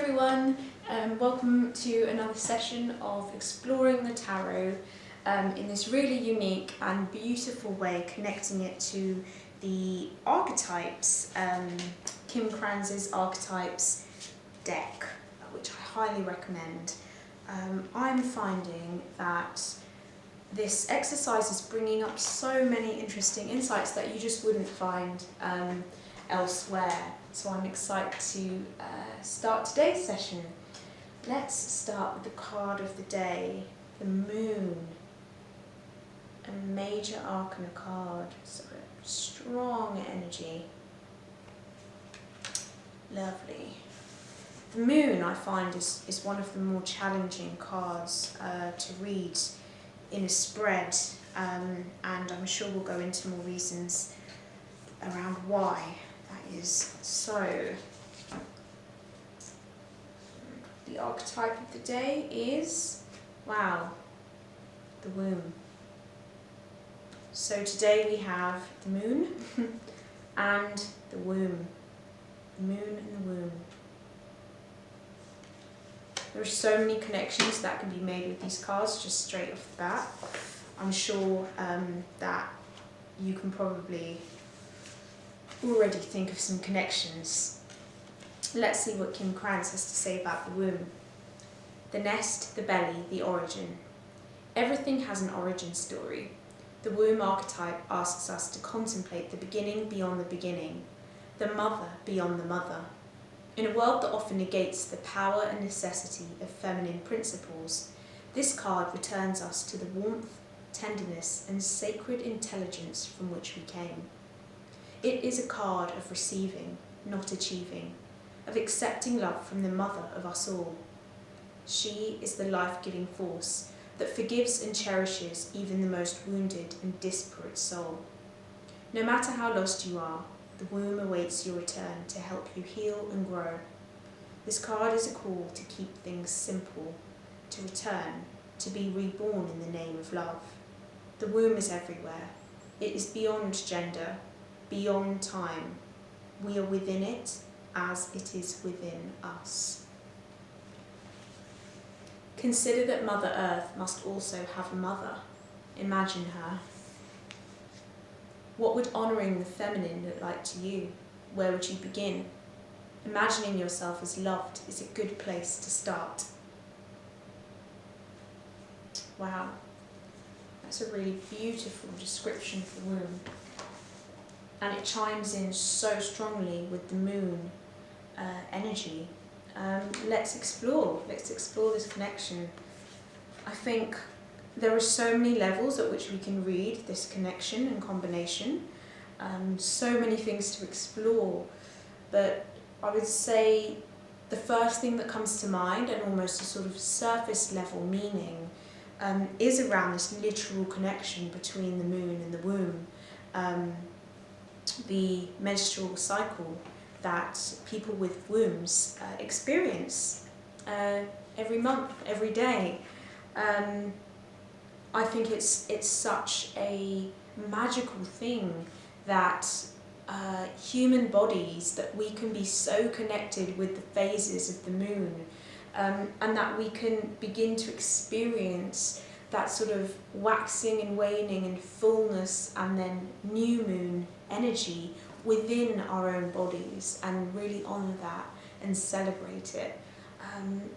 everyone, welcome to another session of exploring the tarot in this really unique and beautiful way, connecting it to the archetypes, Kim Kranz's Archetypes deck, which I highly recommend. I'm finding that this exercise is bringing up so many interesting insights that you just wouldn't find elsewhere. So I'm excited to start today's session. Let's start with the card of the day, the Moon. A major arcana card, so strong energy. Lovely. The Moon, I find, is one of the more challenging cards to read in a spread, and I'm sure we'll go into more reasons around why that is so. The archetype of the day is, wow, the womb. So today we have the Moon and the womb. The Moon and the womb. There are so many connections that can be made with these cards just straight off the bat. I'm sure that you can probably already think of some connections. Let's see what Kim Kranz has to say about the womb. The nest, the belly, the origin. Everything has an origin story. The womb archetype asks us to contemplate the beginning beyond the beginning, the mother beyond the mother. In a world that often negates the power and necessity of feminine principles, this card returns us to the warmth, tenderness, and sacred intelligence from which we came. It is a card of receiving, not achieving, of accepting love from the mother of us all. She is the life-giving force that forgives and cherishes even the most wounded and disparate soul. No matter how lost you are, the womb awaits your return to help you heal and grow. This card is a call to keep things simple, to return, to be reborn in the name of love. The womb is everywhere. It is beyond gender, beyond time. We are within it as it is within us. Consider that Mother Earth must also have a mother. Imagine her. What would honouring the feminine look like to you? Where would you begin? Imagining yourself as loved is a good place to start. Wow, that's a really beautiful description of the womb. And it chimes in so strongly with the moon energy. Let's explore this connection. I think there are so many levels at which we can read this connection and combination, so many things to explore, but I would say the first thing that comes to mind, and almost a sort of surface level meaning, is around this literal connection between the moon and the womb, the menstrual cycle that people with wombs experience every month, every day. I think it's such a magical thing that human bodies, that we can be so connected with the phases of the moon, and that we can begin to experience that sort of waxing and waning and fullness and then new moon energy within our own bodies, and really honour that and celebrate it.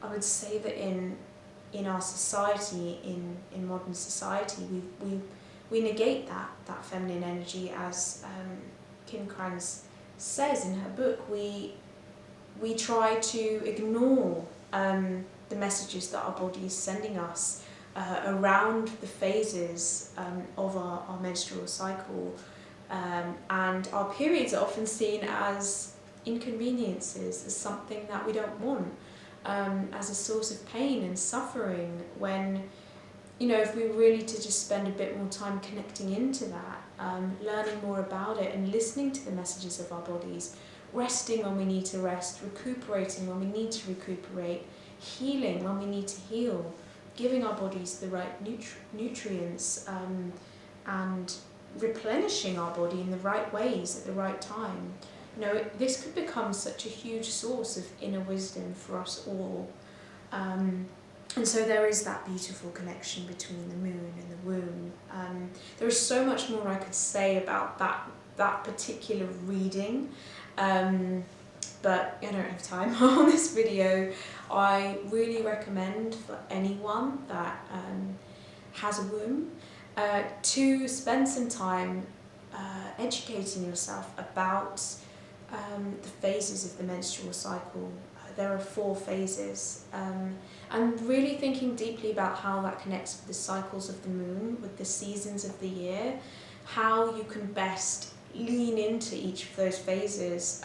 I would say that in our society, in modern society, we negate that feminine energy, as Kim Kranz says in her book. We try to ignore the messages that our body is sending us around the phases of our menstrual cycle, and our periods are often seen as inconveniences, as something that we don't want, as a source of pain and suffering, when, you know, if we were really to just spend a bit more time connecting into that, learning more about it and listening to the messages of our bodies, resting when we need to rest, recuperating when we need to recuperate, healing when we need to heal, giving our bodies the right nutrients, and replenishing our body in the right ways at the right time. this could become such a huge source of inner wisdom for us all. And so there is that beautiful connection between the moon and the womb. There is so much more I could say about that particular reading, but I don't have time on this video. I really recommend for anyone that has a womb to spend some time educating yourself about the phases of the menstrual cycle. There are 4 phases, and really thinking deeply about how that connects with the cycles of the moon, with the seasons of the year, how you can best lean into each of those phases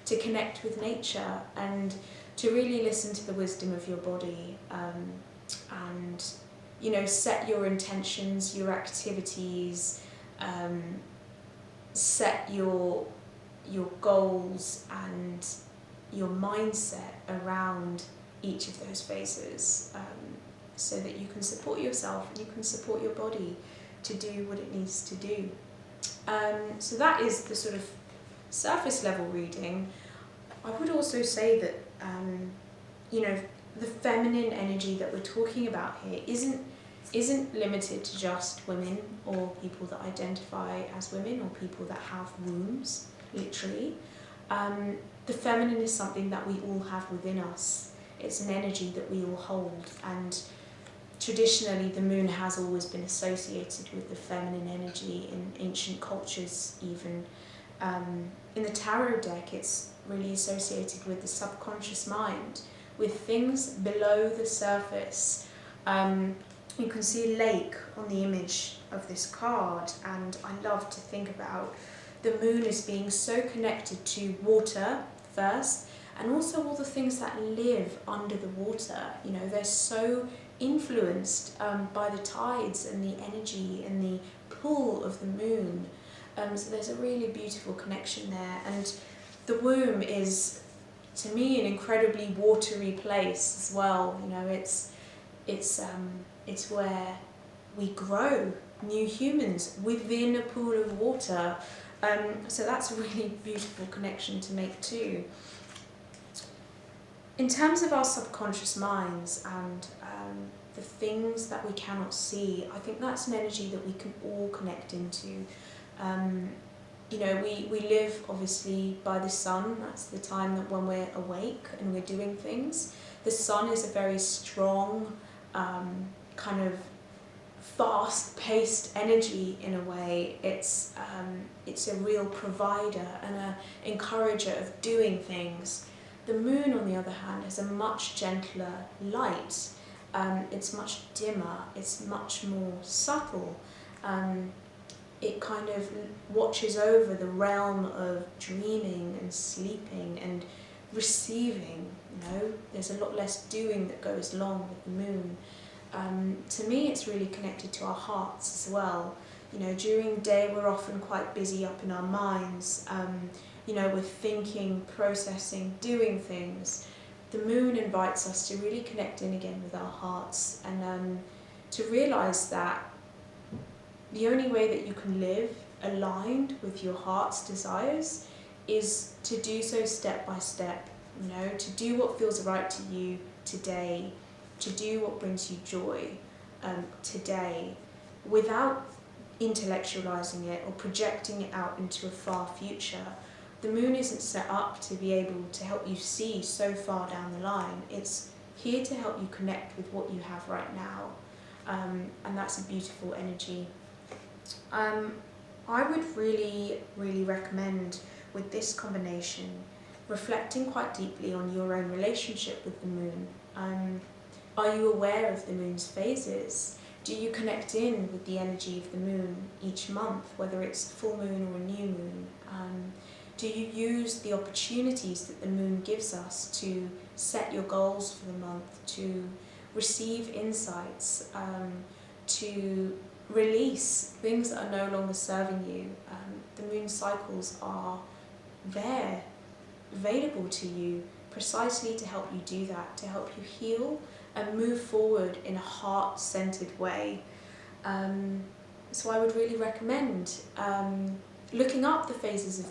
to connect with nature and to really listen to the wisdom of your body, and set your intentions, your activities, set your goals and your mindset around each of those phases, so that you can support yourself and you can support your body to do what it needs to do. So that is the sort of surface level reading. I would also say that the feminine energy that we're talking about here isn't limited to just women or people that identify as women or people that have wombs, literally. The feminine is something that we all have within us. It's an energy that we all hold, and traditionally the moon has always been associated with the feminine energy in ancient cultures even. In the tarot deck, it's really associated with the subconscious mind, with things below the surface. You can see a lake on the image of this card, and I love to think about the moon as being so connected to water first, and also all the things that live under the water. They're so influenced by the tides and the energy and the pull of the moon. So there's a really beautiful connection there, and the womb is, to me, an incredibly watery place as well. It's where we grow new humans within a pool of water. So that's a really beautiful connection to make too. In terms of our subconscious minds and the things that we cannot see, I think that's an energy that we can all connect into. We live obviously by the sun. That's the time that when we're awake and we're doing things. The sun is a very strong, kind of fast-paced energy in a way. It's a real provider and an encourager of doing things. The moon, on the other hand, has a much gentler light. It's much dimmer. It's much more subtle. It kind of watches over the realm of dreaming and sleeping and receiving. There's a lot less doing that goes along with the moon. To me, it's really connected to our hearts as well. During the day, we're often quite busy up in our minds. We're thinking, processing, doing things. The moon invites us to really connect in again with our hearts, and to realise that the only way that you can live aligned with your heart's desires is to do so step by step, to do what feels right to you today, to do what brings you joy today, without intellectualizing it or projecting it out into a far future. The moon isn't set up to be able to help you see so far down the line. It's here to help you connect with what you have right now, and that's a beautiful energy. I would really, really recommend, with this combination, reflecting quite deeply on your own relationship with the moon. Are you aware of the moon's phases? Do you connect in with the energy of the moon each month, whether it's full moon or a new moon? Do you use the opportunities that the moon gives us to set your goals for the month, to receive insights, to release things that are no longer serving you? The moon cycles are there, available to you, precisely to help you do that, to help you heal and move forward in a heart-centered way. So I would really recommend looking up the phases of